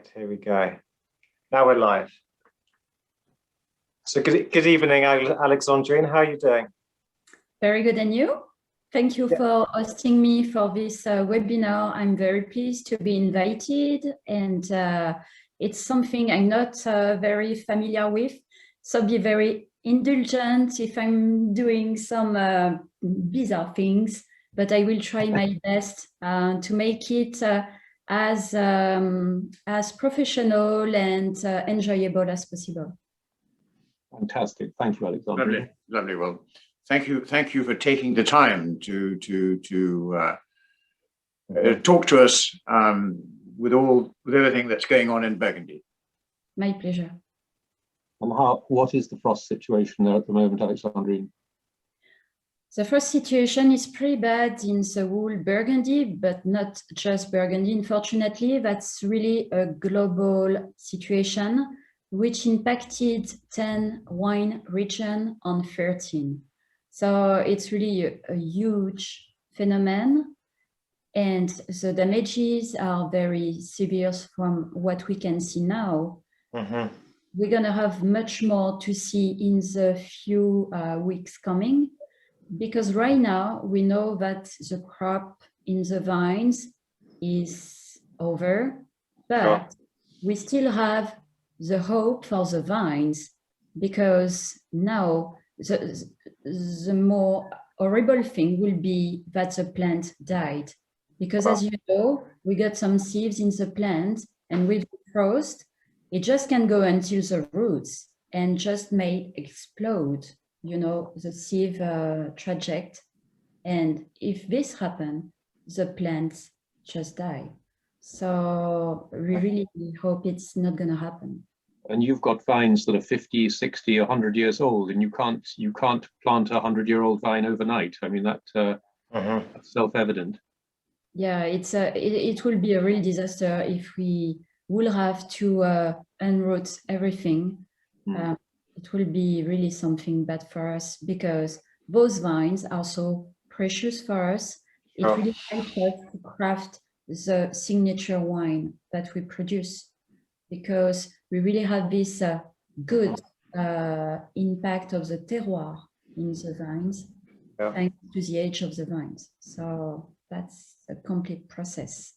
Right, here we go. Now we're live. So good evening, Alexandrine. How are you doing? Very good, and you? Thank you for hosting me for this webinar. I'm very pleased to be invited, and it's something I'm not very familiar with. So be very indulgent if I'm doing some bizarre things, but I will try my best to make it as professional and enjoyable as possible. Fantastic. Thank you, Alexandrine. Lovely. Well, thank you for taking the time to talk to us with everything that's going on in Burgundy. My pleasure. And what is the frost situation there at the moment, Alexandrine? The first situation is pretty bad in the whole Burgundy, but not just Burgundy. Unfortunately, that's really a global situation, which impacted 10 wine regions on 13. So it's really a huge phenomenon, and the damages are very severe from what we can see now. Mm-hmm. We're going to have much more to see in the few weeks coming, because right now we know that the crop in the vines is over, but we still have the hope for the vines, because now the more horrible thing will be that the plant died, because as you know, we got some sieves in the plant, and with the frost it just can go until the roots and just may explode, you know, the sieve trajectory. And if this happens, the plants just die. So we really hope it's not going to happen. And you've got vines that are 50, 60, 100 years old, and you can't plant a 100-year-old vine overnight. I mean, that's self-evident. Yeah, it will be a real disaster if we will have to unroot everything. It will be really something bad for us, because those vines are so precious for us. It really helps us to craft the signature wine that we produce, because we really have this good impact of the terroir in the vines, thanks to the age of the vines. So that's a complete process.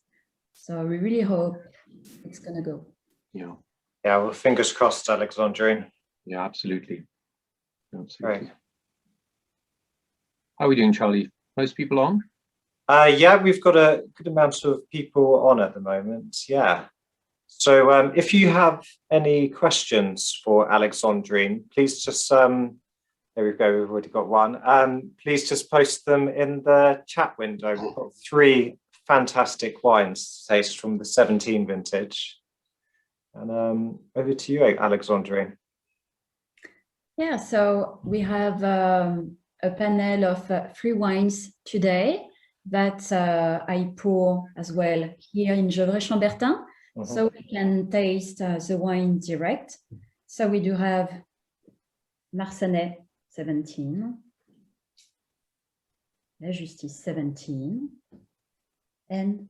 So we really hope it's going to go. Yeah. Yeah, well, fingers crossed, Alexandrine. Yeah, absolutely. Right. How are we doing, Charlie? Most people on? Yeah, we've got a good amount of people on at the moment. Yeah. So if you have any questions for Alexandrine, please just, there we go, we've already got one. Please just post them in the chat window. We've got 3 fantastic wines to taste from the 17 vintage. And over to you, Alexandrine. Yeah, so we have a panel of 3 wines today that I pour as well here in Gevrey-Chambertin. So we can taste the wine direct. So we do have Marsannay 17, La Justice 17, and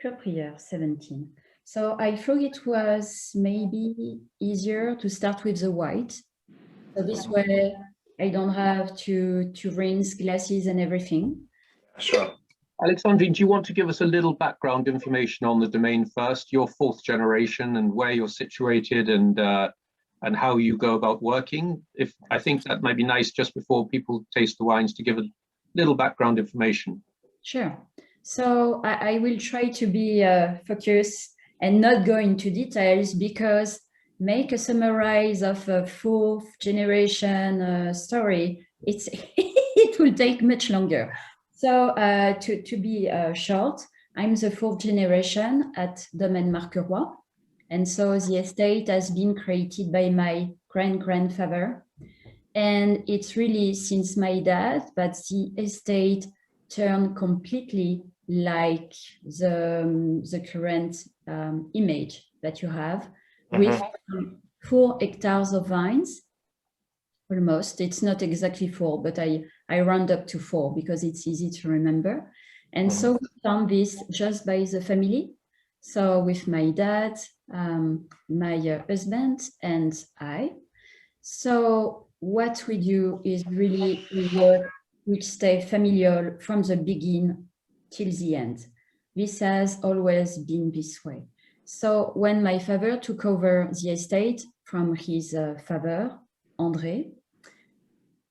Pure 17. So I thought it was maybe easier to start with the white. So this way I don't have to rinse glasses and everything. Sure. Alexandrine, do you want to give us a little background information on the domain first, your 4th generation, and where you're situated, and how you go about working? I think that might be nice just before people taste the wines, to give a little background information. Sure. So I will try to be focused and not go into details, because make a summarize of a 4th generation story, it will take much longer. So to be short, I'm the 4th generation at Domaine Marc Roy. And so the estate has been created by my grandfather. And it's really since my dad that the estate turned completely like the current image that you have, with 4 hectares of vines. Almost, it's not exactly 4, but I round up to 4 because it's easy to remember. And so we found this just by the family. So with my dad, my husband, and I. So what we do is really work which stay familiar from the beginning till the end. This has always been this way. So when my father took over the estate from his father, André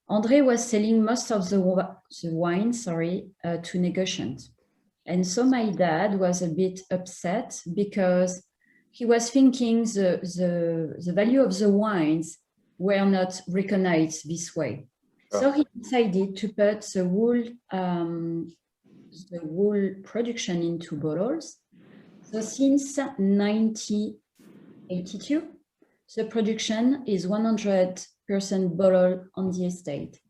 was selling most of the wine, to negociants. And so my dad was a bit upset because he was thinking the value of the wines were not recognized this way. Oh. So he decided to put the wool production into bottles. So since 1982, the production is 100% bottle on the estate.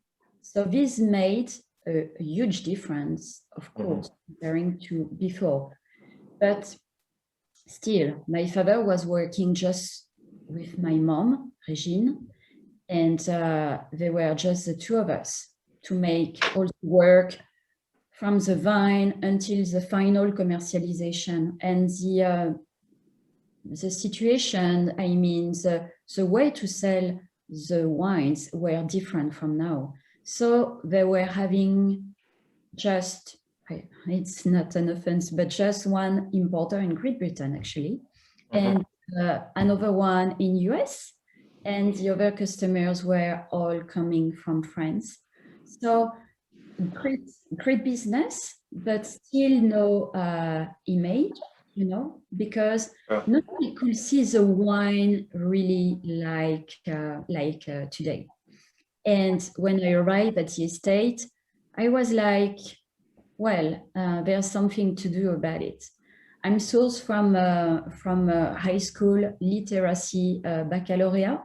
So this made a huge difference, of course, comparing to before. But still, my father was working just with my mom, Regine, and they were just the two of us to make all the work from the vine until the final commercialization. And the situation, I mean, the way to sell the wines were different from now. So they were having just, it's not an offense, but just one importer in Great Britain, actually, and another one in US, and the other customers were all coming from France. So great business, but still no image, you know, because nobody could see the wine really like today. And when I arrived at the estate, I was like, well, there's something to do about it. I'm sourced from high school literacy baccalaureate,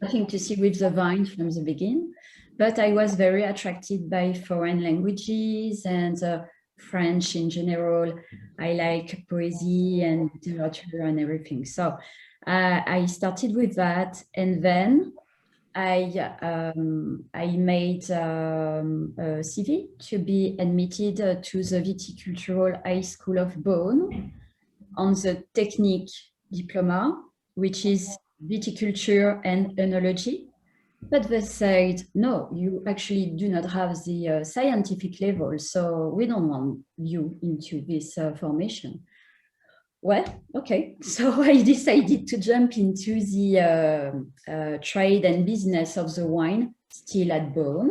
nothing to see with the vine from the beginning, but I was very attracted by foreign languages and French in general. I like poesy and literature and everything. So I started with that, and then I made a CV to be admitted to the Viticultural High School of Beaune on the Technique Diploma, which is viticulture and enology. But they said, no, you actually do not have the scientific level, so we don't want you into this formation. Well, okay, so I decided to jump into the trade and business of the wine, still at Beaune,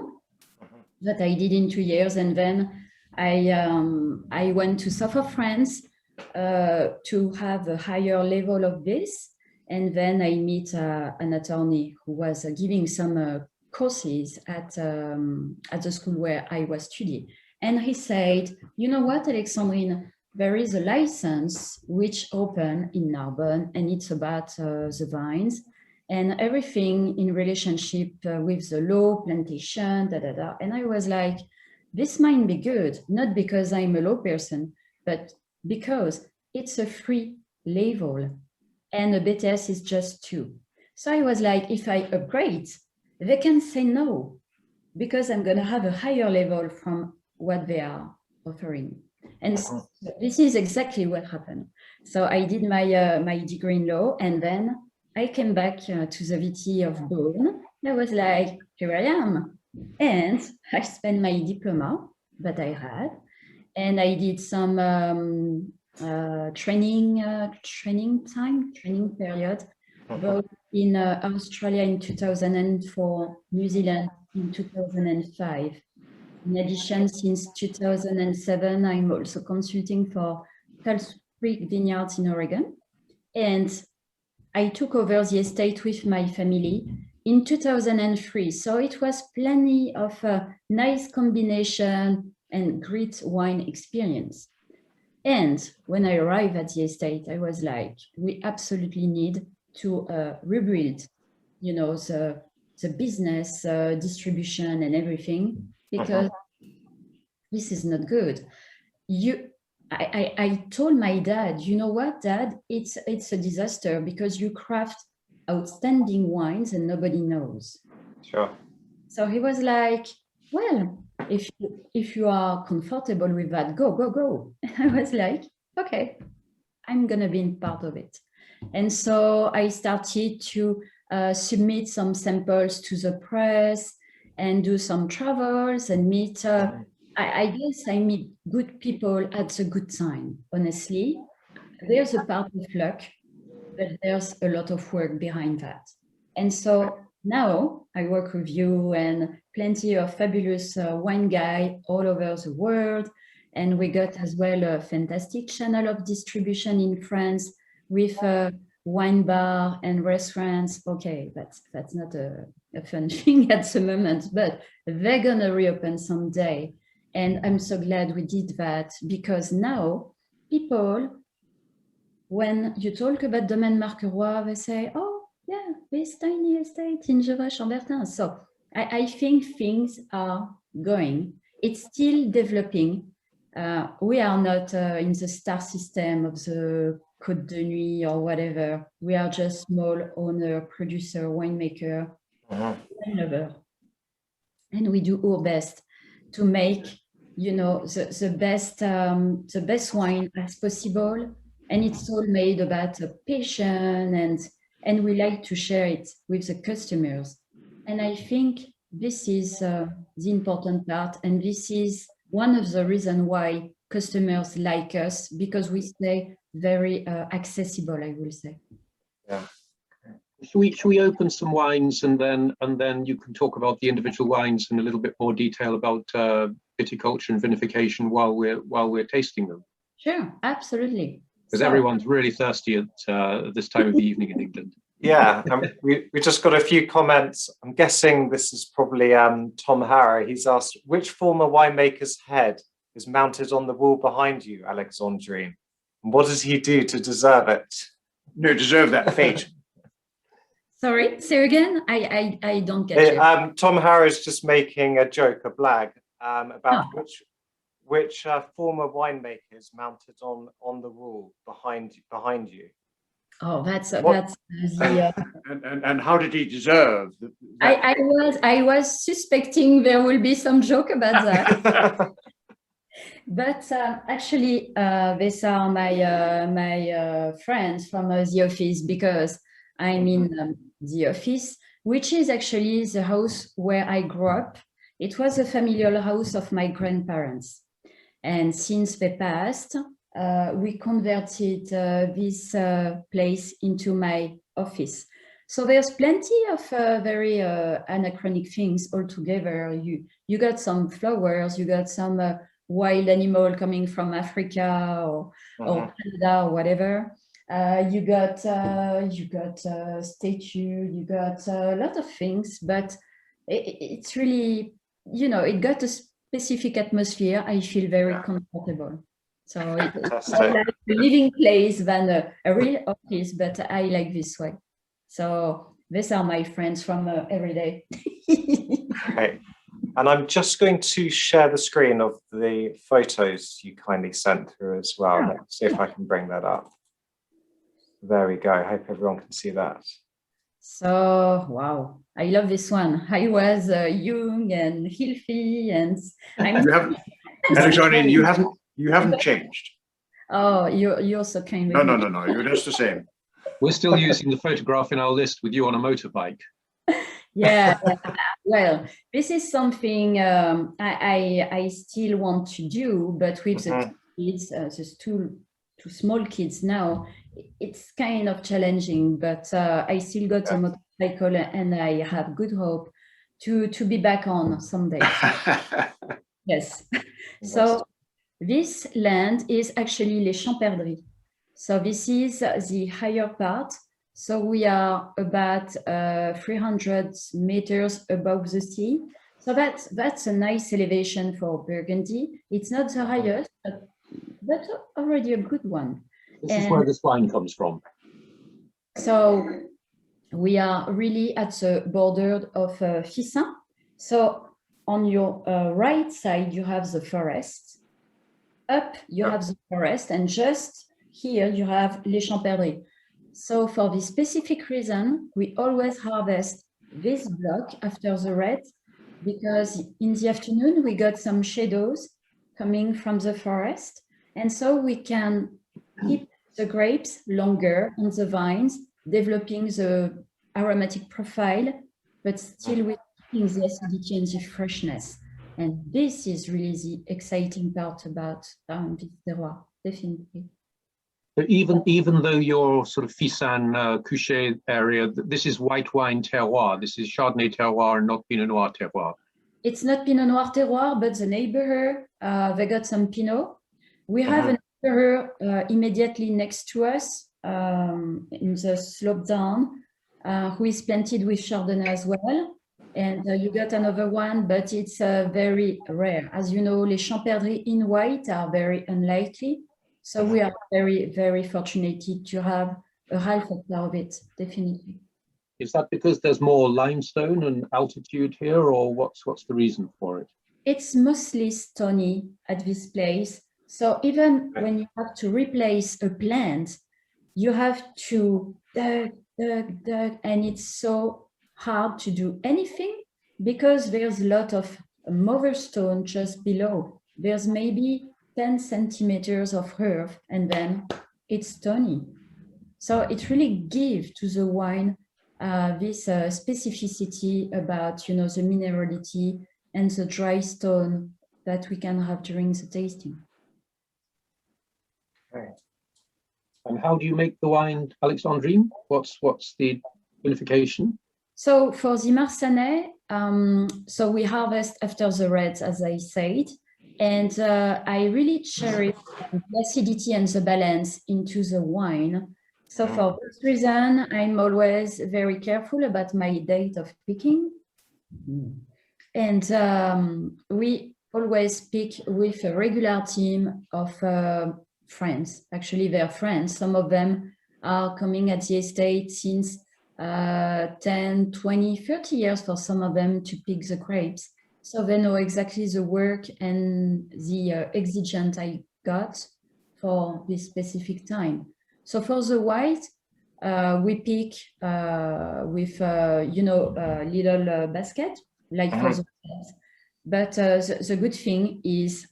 that I did in 2 years. And then I went to south of France to have a higher level of this. And then I meet an attorney who was giving some courses at the school where I was studying. And he said, you know what, Alexandrine, there is a license which opened in Narbonne, and it's about the vines and everything in relationship with the law, plantation, And I was like, this might be good, not because I'm a law person, but because it's a free level and a BTS is just 2. So I was like, if I upgrade, they can say no, because I'm going to have a higher level from what they are offering. And so this is exactly what happened. So I did my degree in law, and then I came back to the VT of Beaune. I was like, here I am. And I spent my diploma that I had, and I did some training period, both in Australia in 2004, New Zealand in 2005. In addition, since 2007, I'm also consulting for Tulse Creek Vineyards in Oregon. And I took over the estate with my family in 2003. So it was plenty of a nice combination and great wine experience. And when I arrived at the estate, I was like, we absolutely need to rebuild, you know, the business, distribution and everything, because this is not good. I told my dad, you know what, Dad, it's a disaster because you craft outstanding wines and nobody knows. Sure. So he was like, well, if you are comfortable with that, go. And I was like, okay. I'm going to be part of it. And so I started to submit some samples to the press and do some travels and meet, I guess I meet good people at the good time, honestly. There's a part of luck, but there's a lot of work behind that. And so now I work with you and plenty of fabulous wine guys all over the world. And we got as well a fantastic channel of distribution in France with wine bar and restaurants. Okay, that's not a fun thing at the moment, but they're gonna reopen someday. And I'm so glad we did that, because now people, when you talk about Domaine Marc Roy, they say, oh yeah, this tiny estate in Gevrey-Chambertin. So I think things are going. It's still developing. We are not in the star system of the Côte de Nuit or whatever. We are just small owner, producer, winemaker, wine lover. And we do our best to make, you know, the best wine as possible. And it's all made about passion, and we like to share it with the customers. And I think this is the important part. And this is one of the reasons why customers like us, because we stay very accessible, I will say. Yeah. Should we open some wines, and then you can talk about the individual wines in a little bit more detail about viticulture and vinification while we're tasting them? Sure, absolutely. Because everyone's really thirsty at this time of the evening in England. Yeah, we just got a few comments. I'm guessing this is probably Tom Harrow. He's asked, which former winemaker's head is mounted on the wall behind you, Alexandrine? And what does he do to deserve it? No, deserve that fate. Sorry, say again? I don't get you. Tom Harrow is just making a joke, a blag, about which former winemaker is mounted on the wall behind you. Oh, that's and how did he deserve that? I was suspecting there will be some joke about that. But actually, these are my friends from the office, because I'm in the office, which is actually the house where I grew up. It was a familial house of my grandparents. And since they passed, we converted this place into my office. So there's plenty of very anachronic things all together. You got some flowers, you got some wild animal coming from Africa or Canada or whatever. You got statue, you got a lot of things, but it's really, you know, it got a specific atmosphere. I feel very comfortable. So it's more like a living place than a real office, but I like this way. So these are my friends from every day. Okay. And I'm just going to share the screen of the photos you kindly sent through as well. Let's see if I can bring that up. There we go. I hope everyone can see that. So, wow, I love this one. I was young and healthy, and Alexandrine, you haven't changed. Oh, you're so kind. No, you're just the same. We're still using the photograph in our list with you on a motorbike. Yeah. Well, this is something I still want to do, but with the kids, just two small kids now, it's kind of challenging. But I still got a motorcycle, and I have good hope to be back on someday. Yes. So this land is actually Les Champerdries. So this is the higher part. So we are about 300 meters above the sea. So that's a nice elevation for Burgundy. It's not the highest, but already a good one. This is where this wine comes from. So we are really at the border of Fissin. So on your right side, you have the forest. Up, you have the forest, and just here you have Les Champerdries. So for this specific reason, we always harvest this block after the red, because in the afternoon we got some shadows coming from the forest, and so we can keep the grapes longer on the vines, developing the aromatic profile, but still with the acidity and the freshness. And this is really the exciting part about this terroir, definitely. So even though your sort of Fissan Couché area, this is white wine terroir, this is Chardonnay terroir and not Pinot Noir terroir. It's not Pinot Noir terroir, but the neighbor, they got some Pinot. We have a neighbor immediately next to us in the slope down, who is planted with Chardonnay as well. And you got another one, but it's very rare. As you know, les Champerdries in white are very unlikely. So we are very, very fortunate to have a half hectare of it, definitely. Is that because there's more limestone and altitude here, or what's the reason for it? It's mostly stony at this place. So even when you have to replace a plant, you have to dig, and it's so hard to do anything because there's a lot of mother stone just below. There's maybe 10 centimeters of earth, and then it's stony. So it really gives to the wine this specificity about, you know, the minerality and the dry stone that we can have during the tasting. Okay. And how do you make the wine, Alexandrine? What's the vinification? So for the Marsannay, so we harvest after the reds, as I said, and I really cherish the acidity and the balance into the wine. So for this reason, I'm always very careful about my date of picking. And we always pick with a regular team of friends. Actually, they're friends. Some of them are coming at the estate since 10, 20, 30 years for some of them to pick the grapes. So they know exactly the work and the exigent I got for this specific time. So for the white, we pick with, you know, a little basket, like for the white. But the good thing is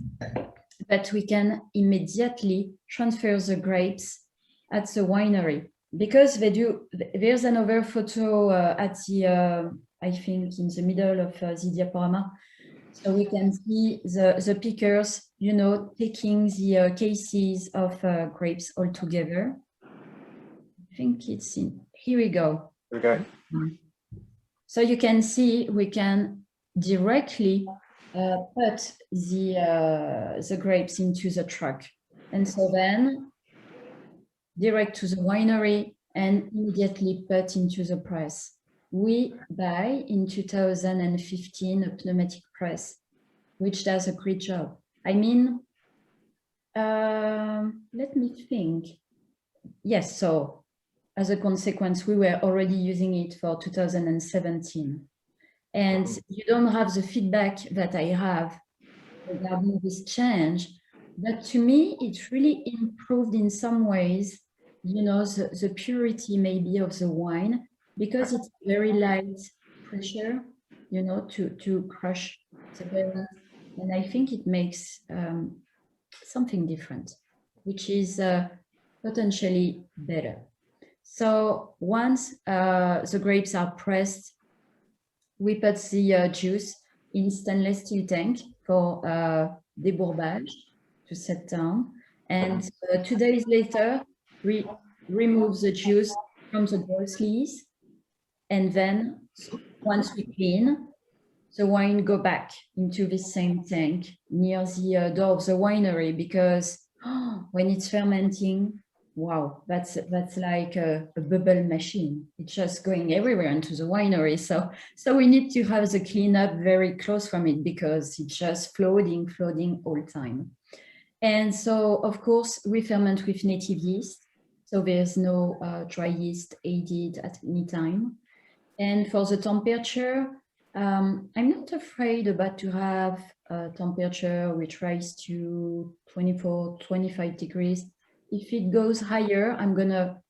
that we can immediately transfer the grapes at the winery, because they do. There's another photo at the, I think, in the middle of the diaporama. So we can see the pickers, you know, taking the cases of grapes all together. I think it's in, here we go. Okay. So you can see we can directly put the grapes into the truck. And so then direct to the winery and immediately put into the press. We buy in 2015 a pneumatic press, which does a great job. I mean, let me think. Yes, so as a consequence, we were already using it for 2017. And you don't have the feedback that I have regarding this change, but to me, it really improved in some ways, you know, the purity maybe of the wine, because it's very light pressure, you know, to crush the berries. And I think it makes something different, which is potentially better. So once the grapes are pressed, we put the juice in stainless steel tank for débourbage to set down. And 2 days later, we remove the juice from the door sleeves. And then once we clean, the wine go back into the same tank near the door of the winery, because when it's fermenting, wow, that's like a bubble machine. It's just going everywhere into the winery. So we need to have the cleanup very close from it, because it's just floating all the time. And so, of course, we ferment with native yeast. So there's no dry yeast added at any time. And for the temperature, I'm not afraid about to have a temperature which rises to 24, 25 degrees. If it goes higher, I'm gonna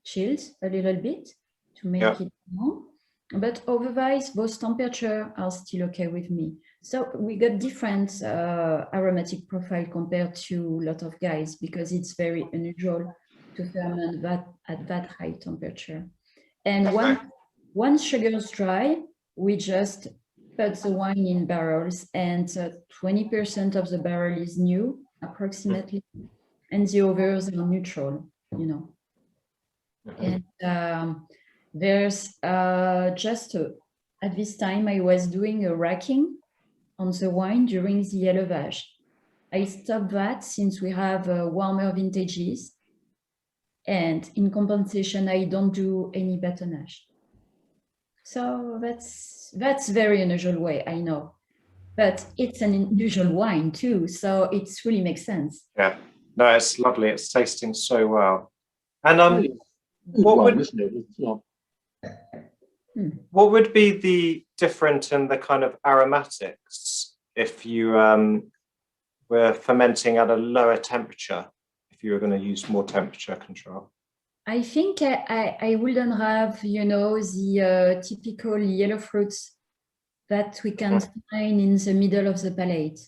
chill a little bit to make it more. But otherwise, both temperature are still okay with me. So we got different aromatic profile compared to a lot of guys because it's very unusual to ferment that at that high temperature. And once sugar is dry, we just put the wine in barrels, and 20% of the barrel is new, approximately, and the others are neutral, you know. And there's just at this time I was doing a racking on the wine during the élevage. I stopped that since we have warmer vintages, and in compensation I don't do any batonnage. So that's very unusual way, I know, but it's an unusual wine too, so it really makes sense. Yeah, no, it's lovely. It's tasting so well. And what would be the difference in the kind of aromatics if you were fermenting at a lower temperature, if you were going to use more temperature control? I think I wouldn't have, you know, the typical yellow fruits that we can find in the middle of the palate.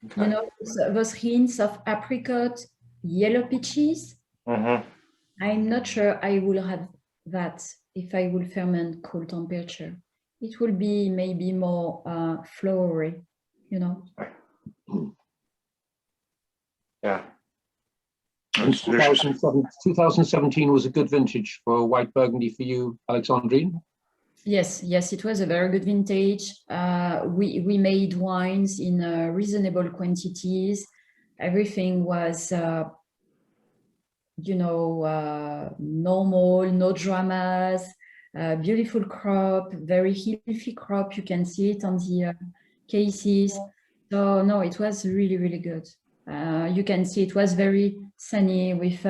Okay. You know, those hints of apricot, yellow peaches. I'm not sure I will have that if I will ferment cool temperature. It will be maybe more flowery, you know. Yeah. 2017 was a good vintage for white Burgundy for you, Alexandrine? Yes, it was a very good vintage. We made wines in reasonable quantities. Everything was, you know, normal, no dramas, beautiful crop, very healthy crop. You can see it on the cases. So no, it was really, really good. You can see it was very sunny with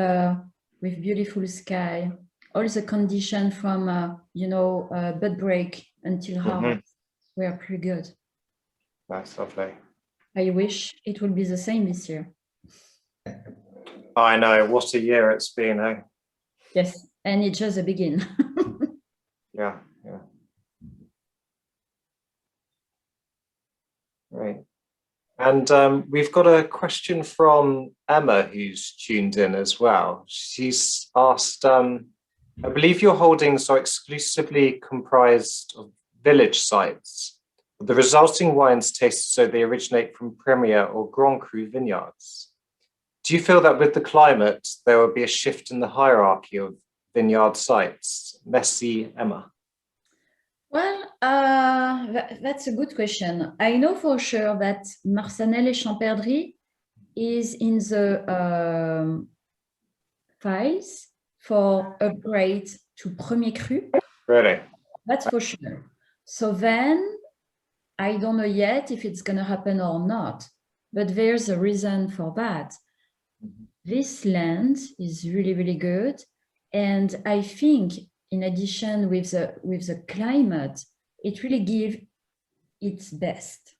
beautiful sky. All the conditions from you know, bud break until harvest were pretty good. That's lovely. I wish it would be the same this year. I know, what a year it's been, eh? Yes, and it's just a begin. Yeah. Great. And we've got a question from Emma, who's tuned in as well. She's asked, I believe your holdings are exclusively comprised of village sites. The resulting wines taste as though they originate from Premier or Grand Cru vineyards. Do you feel that with the climate, there will be a shift in the hierarchy of vineyard sites? Merci, Emma. Well, that's a good question. I know for sure that Marsannay is in the files for upgrade to Premier Cru. Really? That's for sure. So then, I don't know yet if it's going to happen or not, but there's a reason for that. This land is really, really good. And I think in addition with the climate, it really gives its best,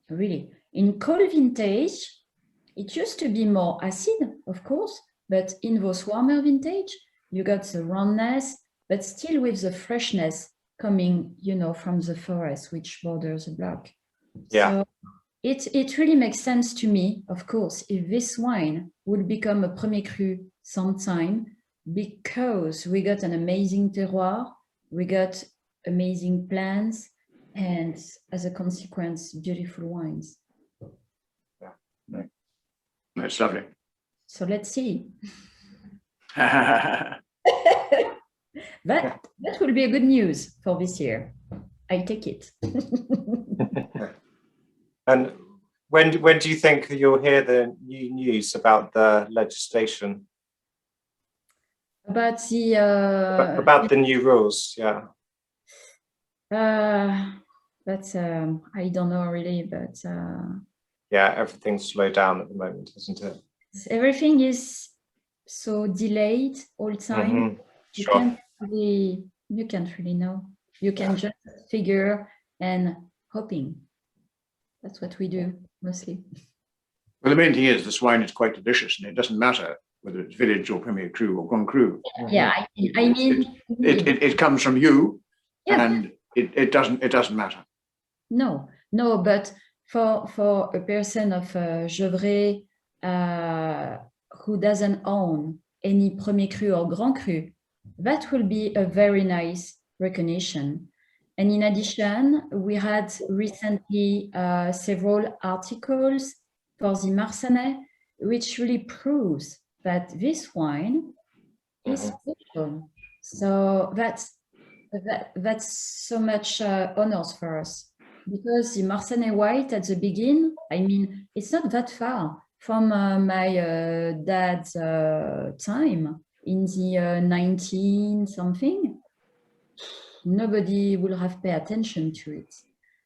really. In cold vintage, it used to be more acid, of course, but in those warmer vintage, you got the roundness, but still with the freshness coming, you know, from the forest, which borders the block. Yeah. So it really makes sense to me, of course, if this wine would become a Premier Cru sometime, because we got an amazing terroir, we got amazing plants, and as a consequence, beautiful wines. Yeah, that's lovely. So let's see. That will be a good news for this year. I take it. And when do you think you'll hear the new news about the legislation? About the about the new rules, yeah. That's I don't know really, but yeah, everything's slowed down at the moment, isn't it? Everything is so delayed all the time. Sure. You can't really know. You can just figure and hoping. That's what we do mostly. Well, the main thing is this wine is quite delicious, and it doesn't matter whether it's village or Premier Cru or Grand Cru. Yeah, I mean, it comes from you, and it doesn't matter. No, no, but for a person of Gevrey who doesn't own any premier cru or grand cru, that will be a very nice recognition. And in addition, we had recently several articles for the Marsannay, which really proves that this wine is special. So that's so much honors for us, because the Marsannay white at the beginning, I mean, it's not that far from my dad's time in the 19 something. Nobody will have paid attention to it.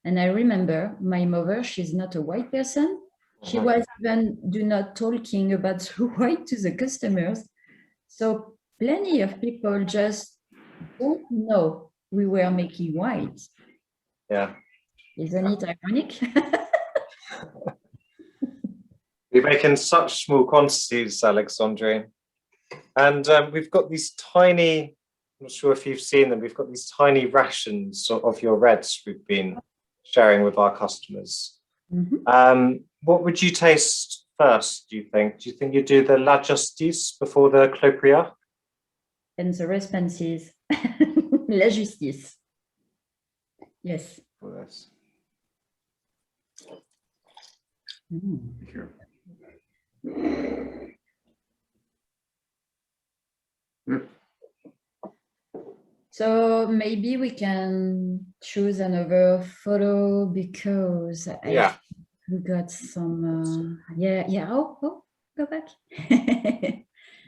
And I remember my mother, she's not a white person. She was even not talking about the white to the customers. So plenty of people just don't know we were making white. Yeah. Isn't it ironic? We make in such small quantities, Alexandrine. And we've got these tiny, I'm not sure if you've seen them, we've got these tiny rations of your reds we've been sharing with our customers. What would you taste first, do you think? Do you think you do the La Justice before the Clos Prieur? And the response is La Justice. Yes. Yes. Sure. So maybe we can choose another photo, because we got some oh, go back.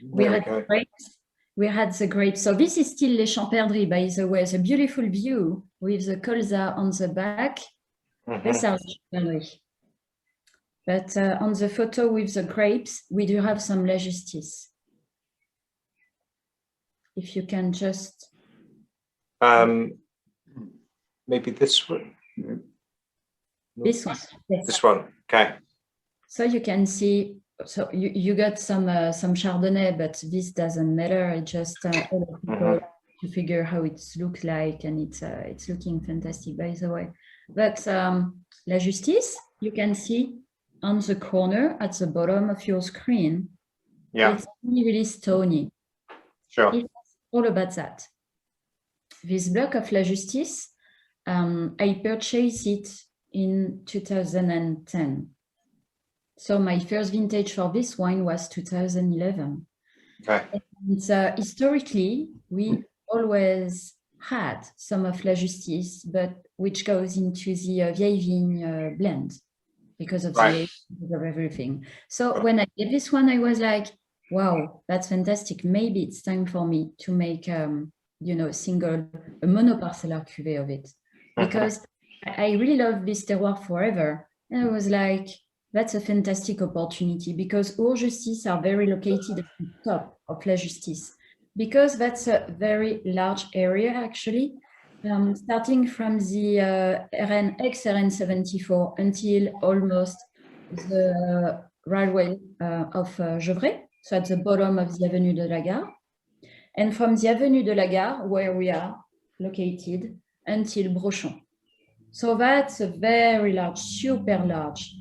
We had grapes. We had the grapes. So this is still Les Champerdries, by the way, the beautiful view with the colza on the back. These are Champerdries. But on the photo with the grapes, we do have some La Justice. If you can just... maybe this one? This one. Yes. This one, okay. So you can see, so you got some Chardonnay, but this doesn't matter. It just people to figure how it looks like, and it's looking fantastic, by the way. But La Justice, you can see on the corner at the bottom of your screen. Yeah. It's really, really stony. Sure. It's all about that. This block of La Justice, I purchased it in 2010. So my first vintage for this wine was 2011. Okay. And historically, we always had some of La Justice, but which goes into the Vieille Vigne blend because of the age of everything. So when I did this one, I was like, wow, that's fantastic. Maybe it's time for me to make a monoparcellar cuvée of it, because I really love this terroir forever. And I was like, that's a fantastic opportunity, because Our Justice are very located at the top of La Justice, because that's a very large area, actually, starting from the ex-RN 74 until almost the railway of Gevrey, so at the bottom of the Avenue de la Gare. And from the Avenue de la Gare, where we are located, until Brochon. So that's a very large, super large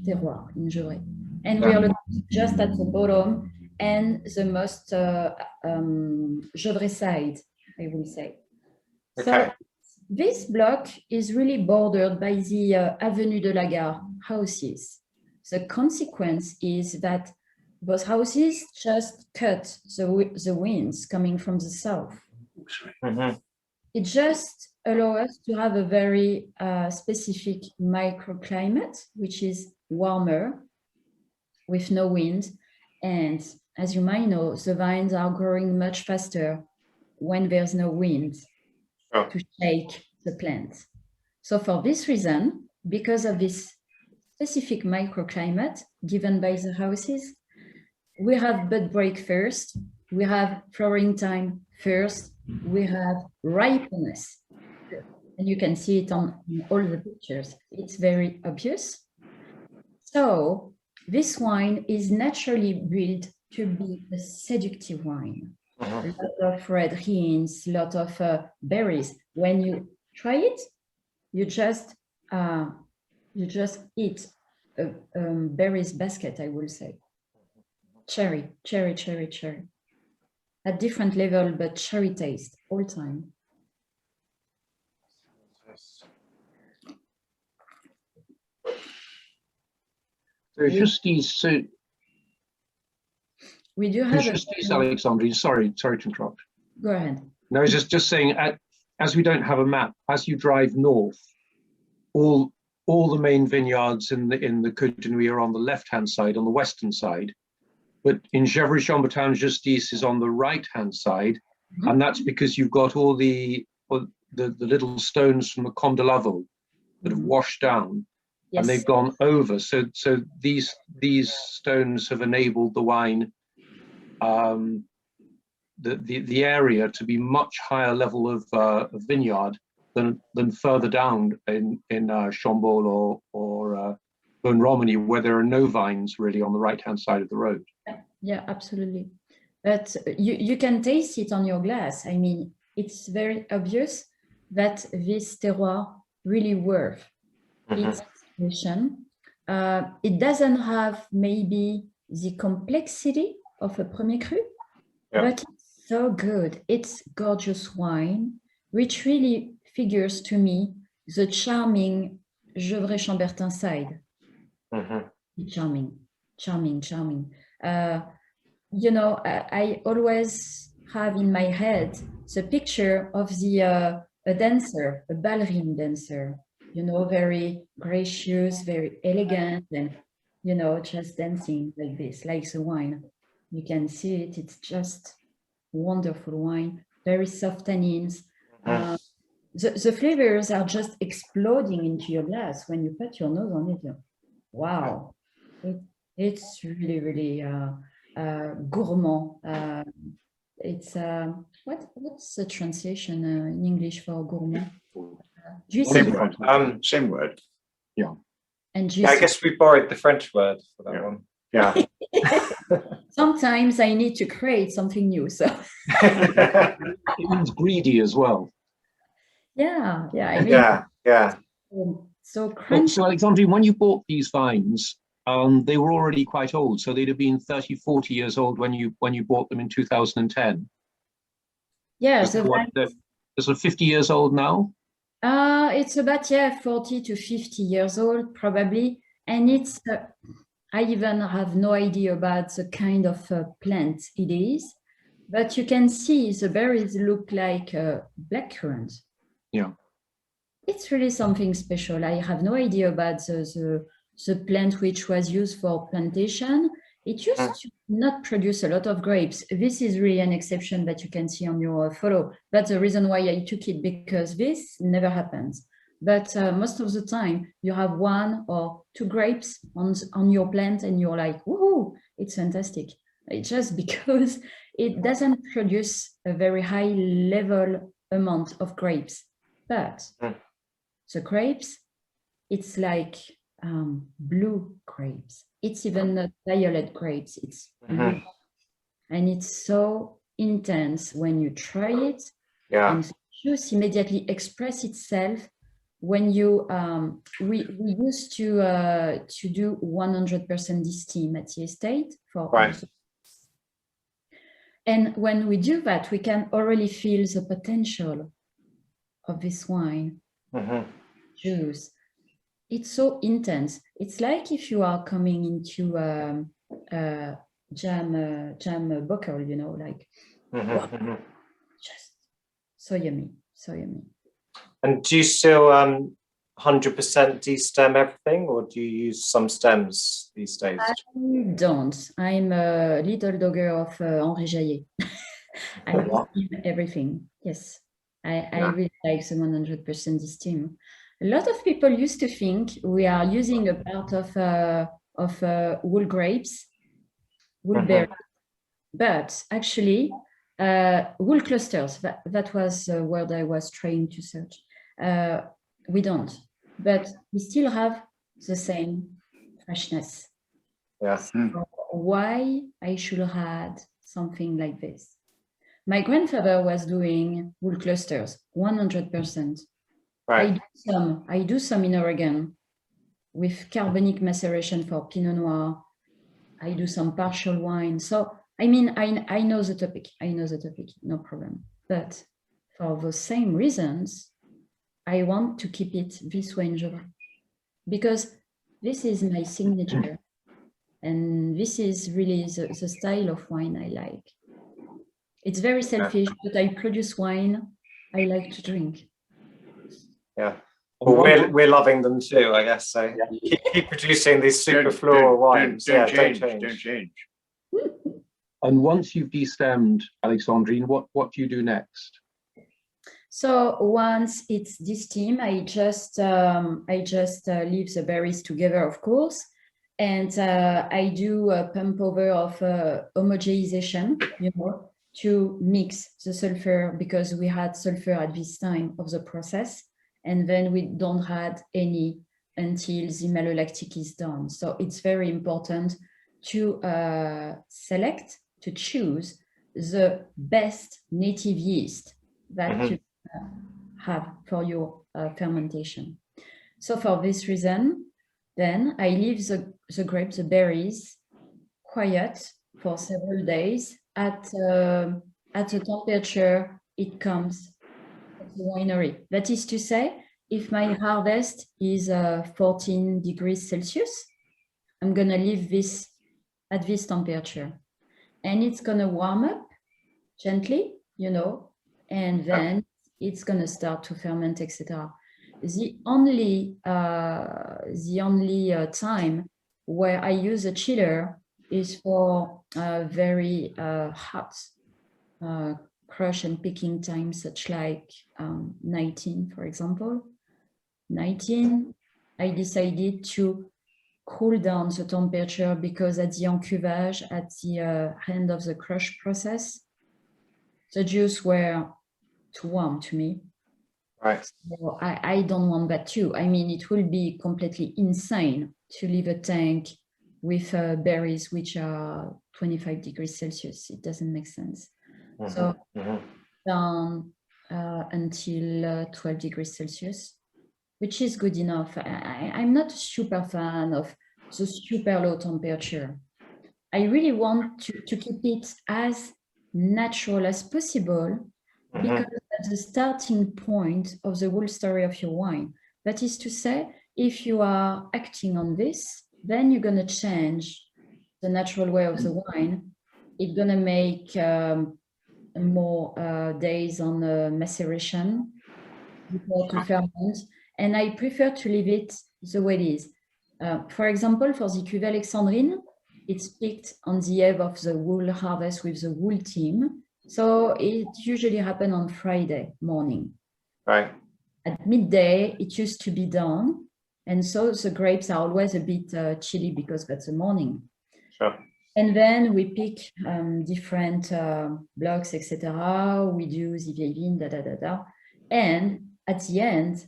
terroir in Gevrey. And we are located just at the bottom and the most Gevrey side, I will say. Okay. So this block is really bordered by the Avenue de la Gare houses. The consequence is that those houses just cut the winds coming from the south. It just allows us to have a very specific microclimate, which is warmer with no wind. And as you might know, the vines are growing much faster when there's no wind to shake the plants. So for this reason, because of this specific microclimate given by the houses, we have bud break first, we have flowering time first, we have ripeness. And you can see it on all the pictures. It's very obvious. So this wine is naturally built to be a seductive wine. A lot of red hints, a lot of berries. When you try it. You just eat a berries basket, I will say. Cherry, cherry, cherry, cherry. At different level, but cherry taste all time. So just these, We do have just these, Alexandrine, sorry to interrupt. Go ahead. No, I was just saying, as we don't have a map, as you drive north, all the main vineyards in the Côte de Nuits are on the left-hand side, on the western side. But in Gevrey-Chambertin, Justice is on the right-hand side, and that's because you've got all the little stones from the Comte de Lavaux that have washed down, Yes. and they've gone over. So these stones have enabled the wine, the area to be much higher level of vineyard than further down in Chambol or Beaune-Romany, where there are no vines really on the right-hand side of the road. Yeah, absolutely. But you can taste it on your glass. I mean, it's very obvious that this terroir really worth its situation. It doesn't have maybe the complexity of a Premier Cru, but it's so good. It's gorgeous wine, which really figures to me the charming Gevrey-Chambertin side. Charming, charming, charming. You know, I always have in my head the picture of a dancer, a ballerine dancer, you know, very gracious, very elegant, and, you know, just dancing like this, like the wine. You can see it. It's just wonderful wine, very soft tannins. The flavors are just exploding into your glass when you put your nose on it. Wow, it's really, really gourmand. It's what's the translation in English for gourmand? Same word. Yeah. And yeah, I guess we borrowed the French word for that one. Yeah. Sometimes I need to create something new. So It means greedy as well. yeah, yeah. I mean, yeah. So crunchy. So Alexandrine, when you bought these vines, they were already quite old. So they'd have been 30, 40 years old when you bought them in 2010. Yeah, so so they're 50 years old now. It's about 40 to 50 years old probably, and it's. I even have no idea about the kind of plant it is, but you can see the berries look like blackcurrant. Yeah. It's really something special. I have no idea about the plant which was used for plantation. It used to not produce a lot of grapes. This is really an exception that you can see on your photo. That's the reason why I took it, because this never happens. But most of the time, you have 1 or 2 grapes on your plant, and you're like, woohoo, it's fantastic. It's just because it doesn't produce a very high level amount of grapes. But the grapes, it's like blue grapes. It's even not violet grapes. It's blue. And it's so intense when you try it. Yeah. And the juice immediately express itself. When you we used to do 100% desteam at the estate for right. And when we do that, we can already feel the potential of this wine juice. It's so intense. It's like if you are coming into jam bottle, you know, like just so yummy, so yummy. And do you still 100% de-stem everything, or do you use some stems these days? I don't. I'm a little dogger of Henri Jaillet. I de-steam everything. Yes, I really like the 100% de-steam. A lot of people used to think we are using a part of wool grapes, wool berries, but actually wool clusters. That was the word I was trying to search. We don't, but we still have the same freshness. Yeah. So why I should add something like this? My grandfather was doing wool clusters, 100%. Right. I do some in Oregon with carbonic maceration for Pinot Noir. I do some partial wine. So, I mean, I know the topic. I know the topic, no problem. But for the same reasons, I want to keep it this way in Gevrey, because this is my signature. And this is really the style of wine I like. It's very selfish, but I produce wine I like to drink. Yeah. Well, we're loving them too, I guess. So Yeah. keep producing these super floral wines. Don't Don't change. And once you've destemmed, Alexandrine, what do you do next? So once it's desteamed, I just leave the berries together, of course, and I do a pump over of homogenization, to mix the sulfur, because we had sulfur at this time of the process, and then we don't had any until the malolactic is done. So it's very important to to choose the best native yeast that you have for your fermentation. So for this reason, then I leave the grapes, the berries, quiet for several days at a temperature it comes at the winery. That is to say, if my harvest is 14 degrees Celsius, I'm gonna leave this at this temperature, and it's gonna warm up gently, and then it's gonna start to ferment, etc. The only time where I use a chiller is for very hot crush and picking time, such like 19, for example. 19, I decided to cool down the temperature, because at the encuvage, at the end of the crush process, the juice were too warm to me. Right. So I don't want that too. I mean, it will be completely insane to leave a tank with berries which are 25 degrees Celsius. It doesn't make sense. So down until 12 degrees Celsius, which is good enough. I'm not a super fan of the super low temperature. I really want to keep it as natural as possible, because that's the starting point of the whole story of your wine. That is to say, if you are acting on this, then you're going to change the natural way of the wine. It's going to make more days on maceration before to ferment. And I prefer to leave it the way it is. For example, for the Cuvée Alexandrine, it's picked on the eve of the wool harvest with the wool team. So it usually happens on Friday morning. Right. At midday, it used to be done. And so the grapes are always a bit chilly, because that's the morning. Sure. And then we pick different blocks, etc. We do the vieille vigne, And at the end,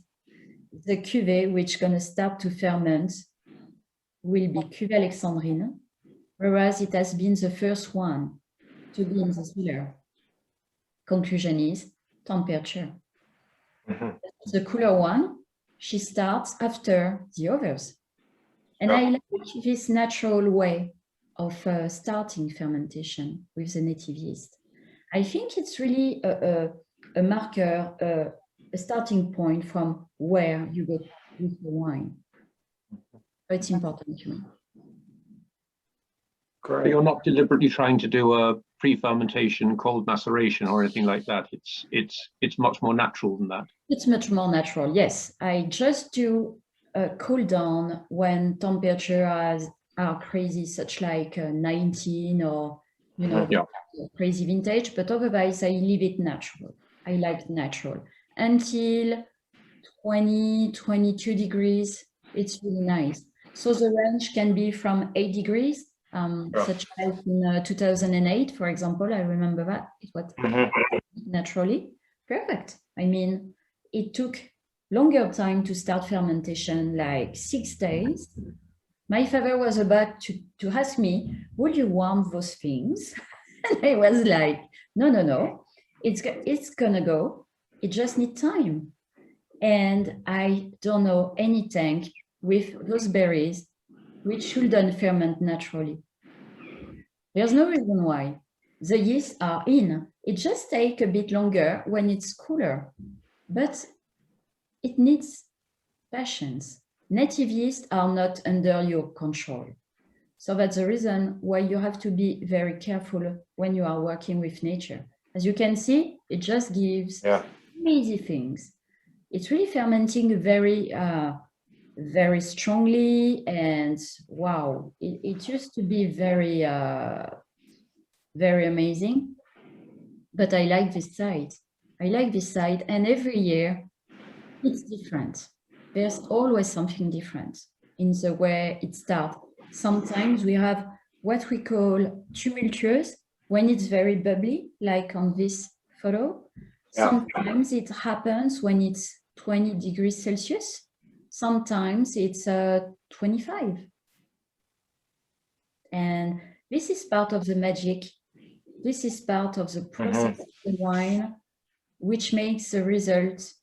the cuvée which going to start to ferment will be Cuvée Alexandrine, whereas it has been the first one to be in the cellar. Conclusion is temperature. The cooler one, she starts after the others. And I like this natural way of starting fermentation with the native yeast. I think it's really a marker, a starting point from where you go with the wine. It's important to me. Great. But you're not deliberately trying to do a pre-fermentation cold maceration or anything like that. It's much more natural than that. It's much more natural, yes. I just do a cool down when temperatures are crazy, such like 19 or crazy vintage, but otherwise I leave it natural. I like natural until 20, 22 degrees. It's really nice. So the range can be from 8 degrees, such as in 2008, for example. I remember that it was naturally perfect. I mean, it took longer time to start fermentation, like 6 days. My father was about to ask me, would you warm those things? And I was like, no. It's gonna go. It just needs time. And I don't know any tank with those berries which shouldn't ferment naturally. There's no reason why. The yeasts are in. It just takes a bit longer when it's cooler, but it needs patience. Native yeasts are not under your control. So that's the reason why you have to be very careful when you are working with nature. As you can see, it just gives easy things. It's really fermenting very, very strongly, and wow, it used to be very, very amazing. But I like this side. I like this side, and every year it's different. There's always something different in the way it starts. Sometimes we have what we call tumultuous, when it's very bubbly, like on this photo. Sometimes it happens when it's 20 degrees Celsius. Sometimes it's 25. And this is part of the magic. This is part of the process of the wine, which makes the result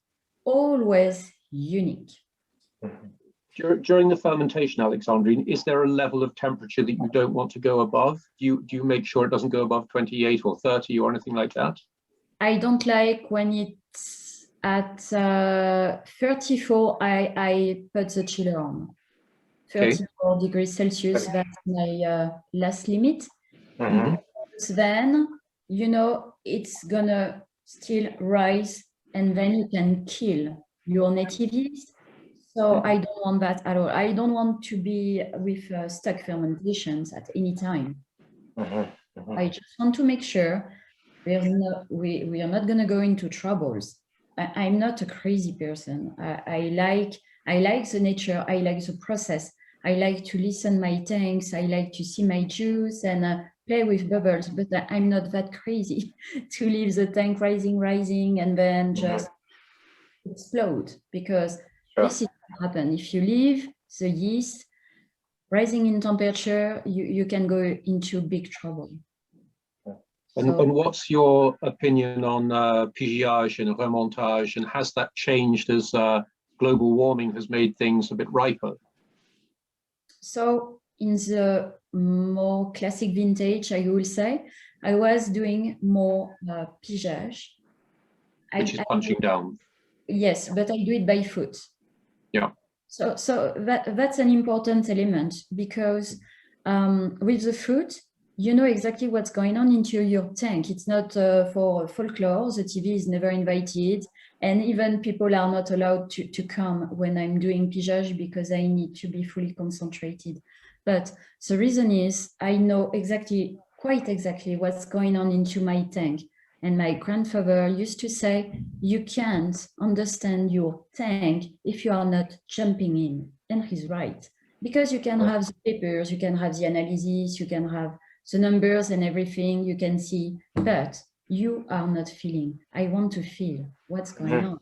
always unique. During the fermentation, Alexandrine, is there a level of temperature that you don't want to go above? Do you make sure it doesn't go above 28 or 30 or anything like that? I don't like when it's at 34, I put the chiller on. 34 degrees Celsius, that's my last limit. Then, you know, it's gonna still rise, and then you can kill your native yeast. So I don't want that at all. I don't want to be with stuck fermentations at any time. I just want to make sure we are not going to go into troubles. I'm not a crazy person. I like the nature. I like the process. I like to listen my tanks. I like to see my juice and play with bubbles, but I'm not that crazy to leave the tank rising, and then just explode, because this is what happens. If you leave the yeast rising in temperature, you can go into big trouble. And what's your opinion on pigeage and remontage, and has that changed as global warming has made things a bit riper? So in the more classic vintage, I will say, I was doing more pigeage. Which is punching down. Yes, but I do it by foot. Yeah. So that's an important element, because with the foot, you know exactly what's going on into your tank. It's not for folklore. The TV is never invited, and even people are not allowed to come when I'm doing pigeage, because I need to be fully concentrated. But the reason is I know quite exactly what's going on into my tank. And my grandfather used to say, you can't understand your tank if you are not jumping in. And he's right, because you can have the papers, you can have the analysis, you can have the numbers and everything, you can see, but you are not feeling. I want to feel what's going on.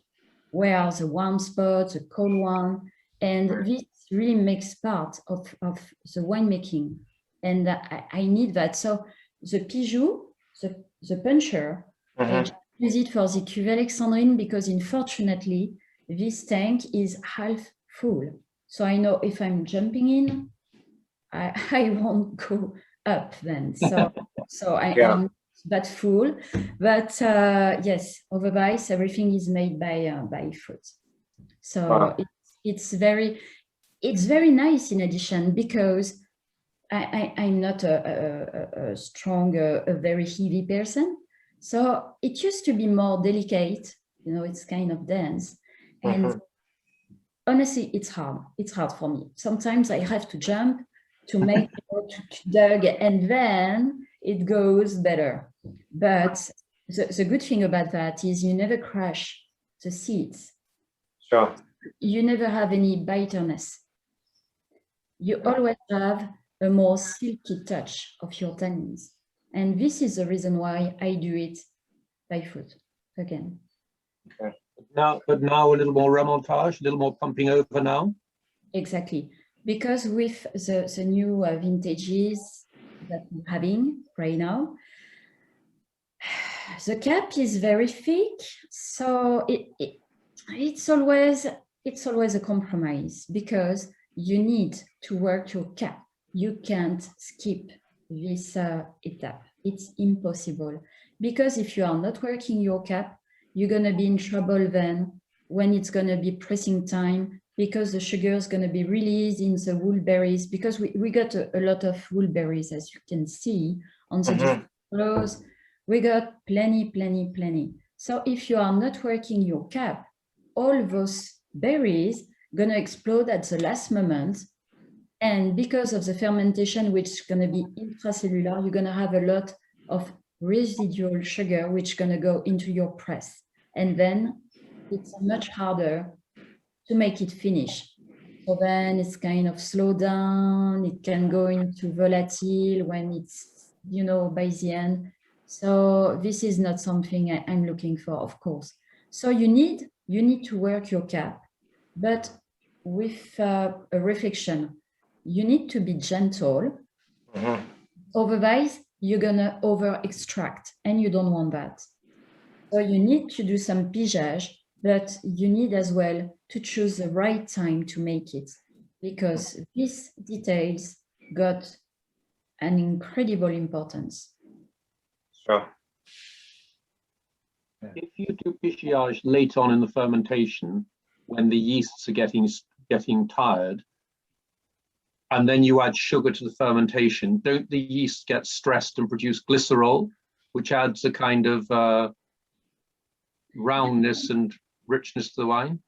Where are the warm spots, the cold one? And this really makes part of the winemaking. And I need that. So the Pijou, the puncher, I just use it for the Cuvée Alexandrine, because unfortunately, this tank is half full. So I know if I'm jumping in, I won't go up then. So I'm that full. But yes, otherwise everything is made by foot. So it's very nice in addition, because I'm not a strong, a very heavy person. So it used to be more delicate, you know, it's kind of dense. And honestly, it's hard. It's hard for me. Sometimes I have to jump to make to dug, and then it goes better. But the good thing about that is you never crush the seeds. Sure. You never have any bitterness. You always have a more silky touch of your tannins. And this is the reason why I do it by foot again. Okay. But now a little more remontage, a little more pumping over now? Exactly. Because with the new vintages that we're having right now, the cap is very thick. So It's always a compromise because you need to work your cap. You can't skip this etap. It's impossible because if you are not working your cap, you're gonna be in trouble then when it's gonna be pressing time because the sugar is gonna be released in the wool berries because we got a lot of wool berries as you can see on the different rows. We got plenty. So if you are not working your cap, all those berries gonna explode at the last moment. And because of the fermentation, which is gonna be intracellular, you're gonna have a lot of residual sugar, which gonna go into your press. And then it's much harder to make it finish. So then it's kind of slow down. It can go into volatile when it's, you know, by the end. So this is not something I'm looking for, of course. So you need to work your cap, but with a reflection. You need to be gentle. Otherwise, you're gonna over extract, and you don't want that. So you need to do some pigeage, but you need as well to choose the right time to make it, because these details got an incredible importance. Sure. If you do pigeage late on in the fermentation, when the yeasts are getting tired, and then you add sugar to the fermentation, don't the yeast get stressed and produce glycerol, which adds a kind of roundness and richness to the wine?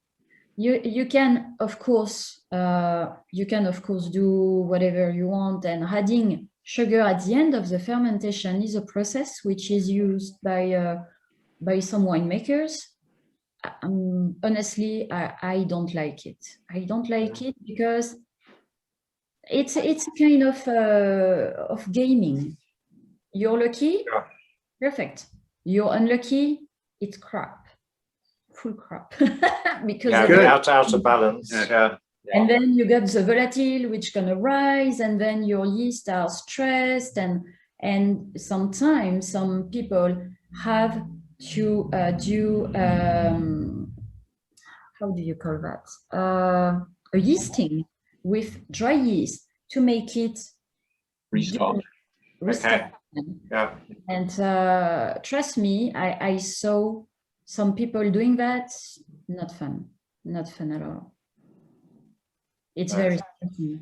You can of course do whatever you want, and adding sugar at the end of the fermentation is a process which is used by some winemakers. Honestly, I don't like it. I don't like it because it's a kind of gaming. You're lucky, perfect. You're unlucky, it's crap, full crap. Because out of balance. And then you get the volatile, which gonna rise, and then your yeast are stressed, and sometimes some people have to do how do you call that? A yeasting with dry yeast to make it Restart. Okay. Yeah. And trust me, I saw some people doing that. Not fun at all. It's very tricky.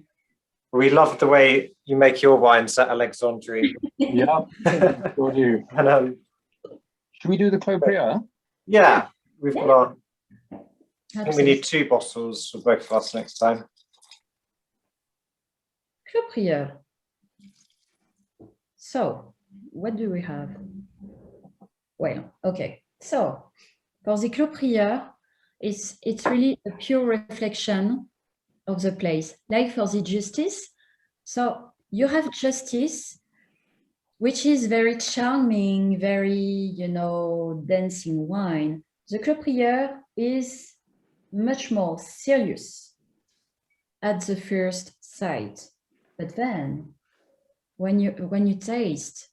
We love the way you make your wines at Alexandrine. Yeah, sure do. And, should we do the Clos Prieur? yeah, we've got our. I think we Absolutely. need 2 bottles for both of us next time. Clos Prieur. So, what do we have? Well, okay. So, for the Clos Prieur, it's really a pure reflection of the place, like for the Justice. So you have Justice, which is very charming, very, you know, dancing wine. The Clos Prieur is much more serious at the first sight, but then when you taste,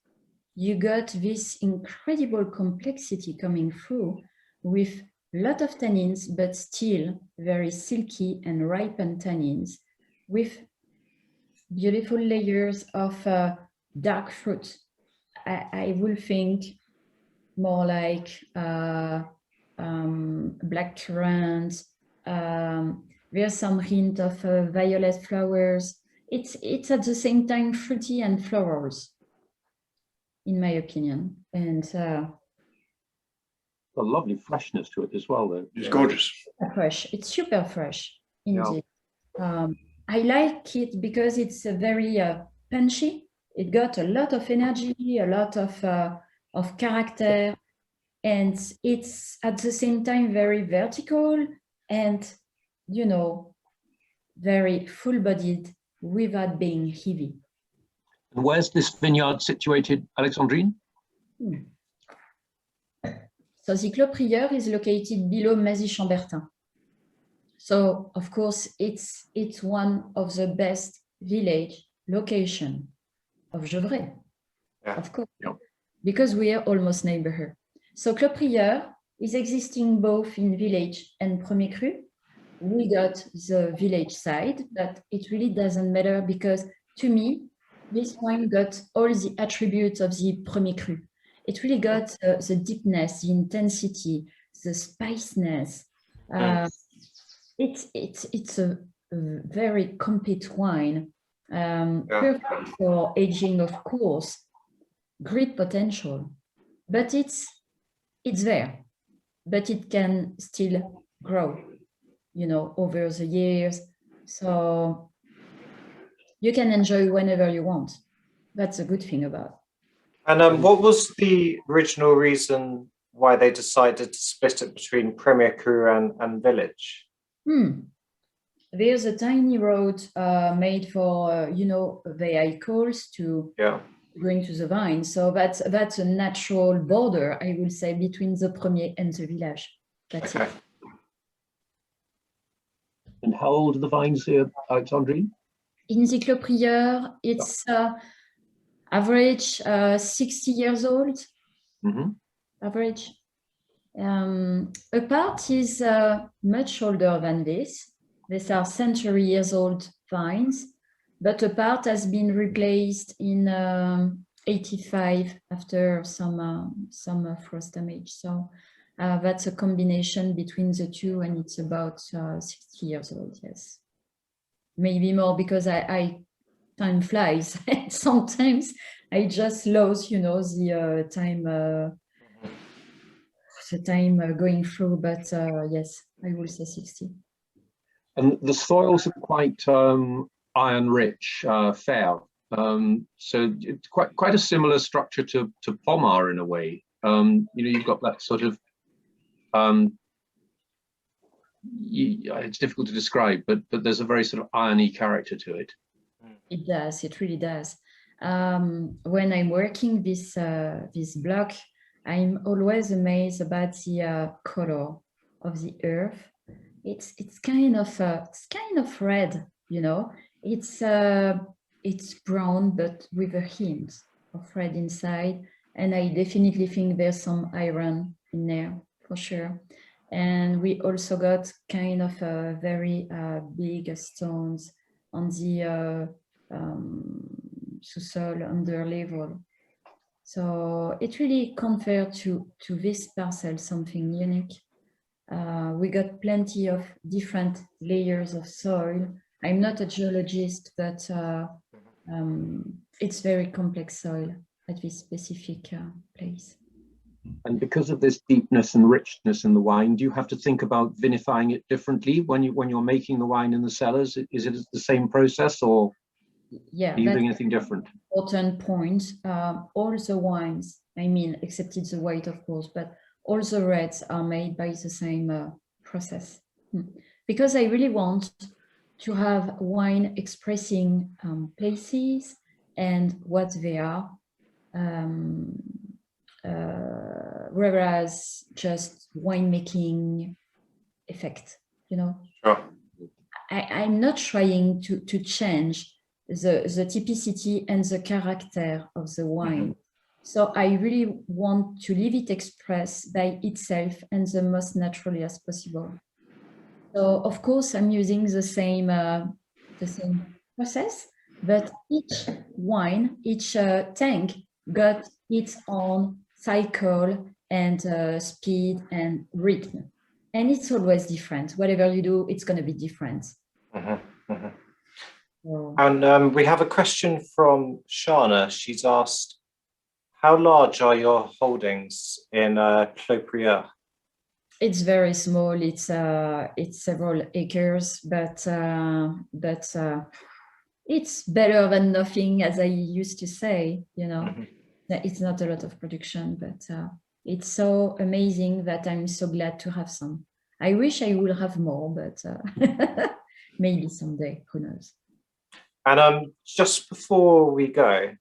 you got this incredible complexity coming through with a lot of tannins, but still very silky and ripened tannins with beautiful layers of dark fruit. I will think more like black currant. There's some hint of violet flowers. It's at the same time fruity and florals, in my opinion. And A lovely freshness to it as well, though. It's gorgeous. fresh. It's super fresh, indeed. Yeah. I like it because it's a very punchy. It got a lot of energy, a lot of character, and it's at the same time very vertical and, you know, very full-bodied without being heavy. And where's this vineyard situated, Alexandrine? So the Clos Prieur is located below Gevrey-Chambertin. So of course it's one of the best village location of Gevrey, of course, because we are almost neighborhood. So Clos Prieur is existing both in village and Premier Cru. We got the village side, but it really doesn't matter because to me, this wine got all the attributes of the Premier Cru. It really got the deepness, the intensity, the spiciness. It's a very complete wine, perfect for aging, of course, great potential, but it's there, but it can still grow, you know, over the years. So you can enjoy whenever you want. That's a good thing about it. And what was the original reason why they decided to split it between Premier Cru and Village? There's a tiny road made for, you know, vehicles to go into the vine. So that's a natural border, I will say, between the Premier and the Village. That's it. And how old are the vines here, Alexandrine? In the Clos Prieur, it's average 60 years old, average. A part is much older than this. These are century years old vines, but a part has been replaced in 85 after some frost damage. So that's a combination between the two, and it's about 60 years old, yes. Maybe more, because time flies. Sometimes I just lose, you know, the time going through, but yes, I will say 60. And the soils are quite iron rich, fair. So it's quite a similar structure to Pommard in a way. You know, you've got that sort of it's difficult to describe, but there's a very sort of irony character to it. It does. It really does. When I'm working this block, I'm always amazed about the color of the earth. It's kind of red, you know. It's brown, but with a hint of red inside. And I definitely think there's some iron in there for sure. And we also got kind of very big stones on the sous-sol under level. So it really compared to this parcel something unique. We got plenty of different layers of soil. I'm not a geologist, but it's very complex soil at this specific place. And because of this deepness and richness in the wine, do you have to think about vinifying it differently when you're making the wine in the cellars? Is it the same process, or are you doing anything different? Important point. All the wines, I mean, excepted the white, of course, but all the reds are made by the same process. Because I really want to have wine expressing places and what they are. Whereas just winemaking effect, you know. Sure. I'm not trying to change the typicity and the character of the wine. So I really want to leave it expressed by itself and the most naturally as possible. So of course I'm using the same process, but each wine, each tank got its own cycle and speed and rhythm, and it's always different. Whatever you do, it's going to be different. So, and we have a question from Shana. She's asked, how large are your holdings in Clos Prieur? it's very small. It's several acres, but it's better than nothing, as I used to say, you know. It's not a lot of production, but it's so amazing that I'm so glad to have some. I wish I would have more, but maybe someday, who knows. And just before we go,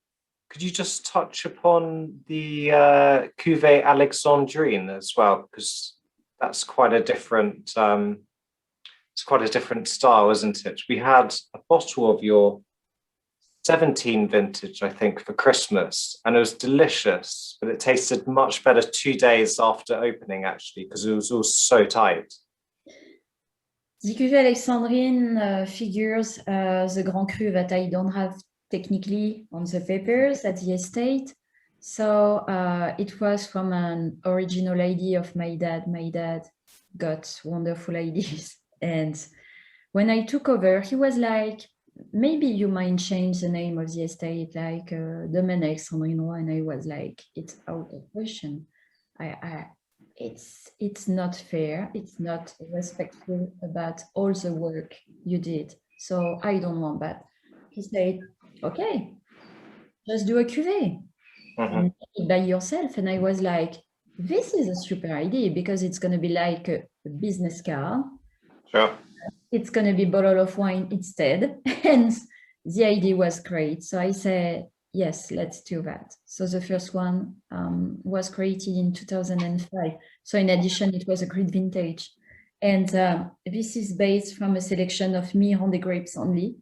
could you just touch upon the Cuvée Alexandrine as well, because that's quite a different it's quite a different style, isn't it? We had a bottle of your 17 vintage, I think, for Christmas, and it was delicious, but it tasted much better 2 days after opening, actually, because it was all so tight. The cuvée Alexandrine figures the Grand Cru that I don't have technically on the papers at the estate. So it was from an original idea of my dad. My dad got wonderful ideas. And when I took over, he was like, maybe you might change the name of the estate, like Domaine Alexandrine Roy. And I was like, it's out of question. It's not fair. It's not respectful about all the work you did. So I don't want that. He said, okay, just do a cuvée and make it by yourself. And I was like, this is a super idea because it's going to be like a business card. Sure. It's going to be a bottle of wine instead. And the idea was great. So I said, yes, let's do that. So the first one was created in 2005. So in addition, it was a great vintage. And this is based from a selection of Mirande grapes only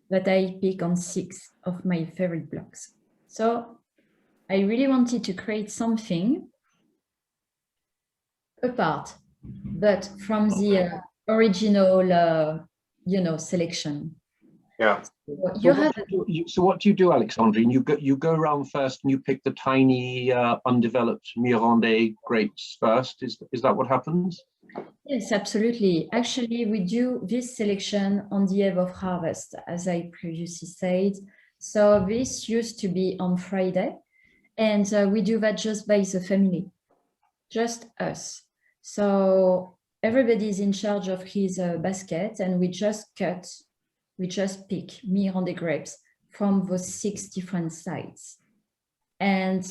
that I pick on 6 of my favorite blocks. So I really wanted to create something apart, but from the original, selection. Yeah. So what do you do, Alexandrine? You go around first and you pick the tiny undeveloped Mirande grapes first. Is that what happens? Yes, absolutely. Actually, we do this selection on the eve of harvest, as I previously said. So this used to be on Friday, and we do that just by the family, just us. So everybody is in charge of his basket, and we just pick Mirande grapes from those 6 different sites. And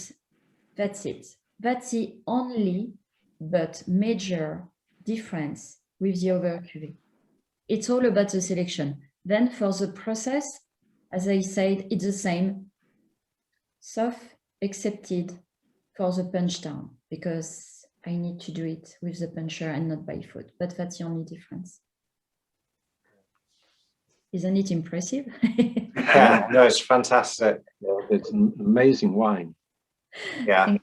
that's it. That's the only but major difference with the other cuvée. It's all about the selection. Then for the process, as I said, it's the same. Soft accepted for the punch down because I need to do it with the puncher and not by foot, but that's the only difference. Isn't it impressive? Yeah, no, it's fantastic. Yeah, it's an amazing wine. Yeah.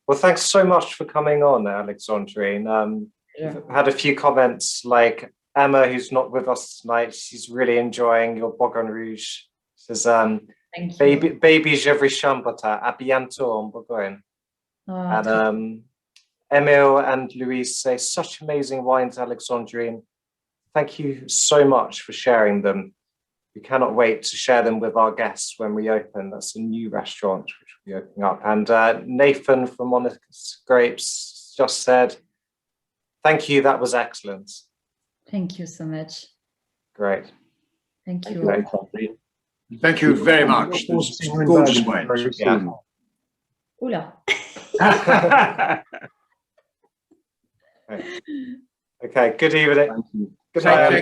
Well, thanks so much for coming on, Alexandrine. Yeah. I've had a few comments like Emma, who's not with us tonight. She's really enjoying your Bourgogne Rouge. Says, Thank you. baby Gevrey-Chambertin, à bientôt en Bourgogne. And Emile and Louise say, such amazing wines, Alexandrine. Thank you so much for sharing them. We cannot wait to share them with our guests when we open. That's a new restaurant which will be opening up. And Nathan from Honest Grapes just said, thank you, that was excellent. Thank you so much. Great. Thank you. Alexandrine. Thank you very much. It's gorgeous wines. Yeah. Oula. Okay, good evening. Thank you. Good Take night. care.